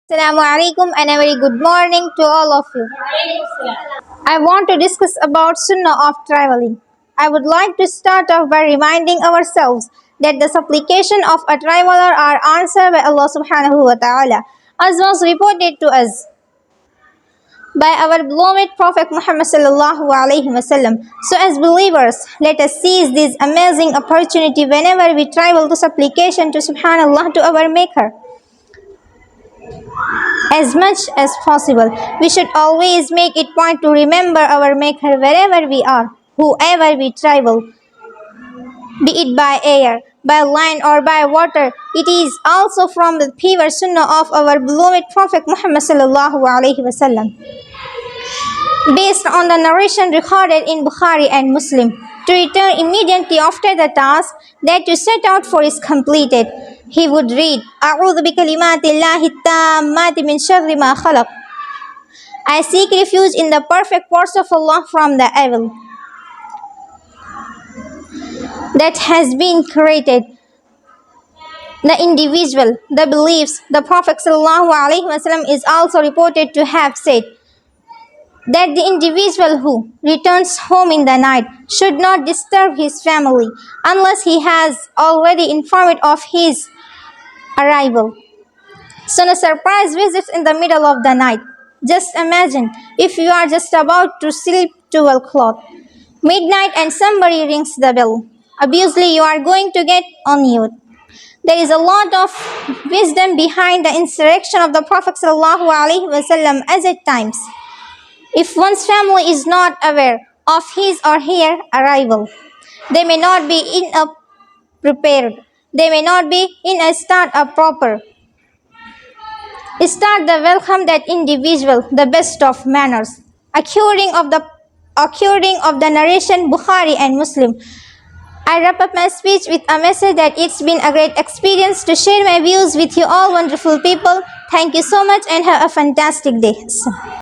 Assalamu alaikum and a very good morning to all of you. I want to discuss about Sunnah of traveling. I would like to start off by reminding ourselves that the supplication of a traveler are answered by Allah subhanahu wa ta'ala, as was reported to us by our beloved Prophet Muhammad sallallahu alaihi wasallam. So as believers, let us seize this amazing opportunity whenever we travel to supplication to subhanallah, to our Maker. As much as possible, we should always make it point to remember our Maker wherever we are, whoever we travel, be it by air, by land or by water. It is also from the pure Sunnah of our beloved Prophet Muhammad sallallahu alaihi wasallam, based on the narration recorded in Bukhari and Muslim, to return immediately after the task that you set out for is completed. He would read, أعوذ بكلمات الله التامات من شر ما خلق. I seek refuge in the perfect words of Allah from the evil that has been created. The individual, the beliefs, the Prophet ﷺ is also reported to have said that the individual who returns home in the night should not disturb his family unless he has already informed of his arrival. So no surprise visits in the middle of the night. Just imagine if you are just about to sleep 12 o'clock, midnight, and somebody rings the bell. Obviously, you are going to get on mute. There is a lot of wisdom behind the insurrection of the Prophet ﷺ as at times. If one's family is not aware of his or her arrival, they may not be prepared. They may not be in a start of proper. Start the welcome that individual, the best of manners. Occurring of the narration Bukhari and Muslim. I wrap up my speech with a message that it's been a great experience to share my views with you all wonderful people. Thank you so much and have a fantastic day.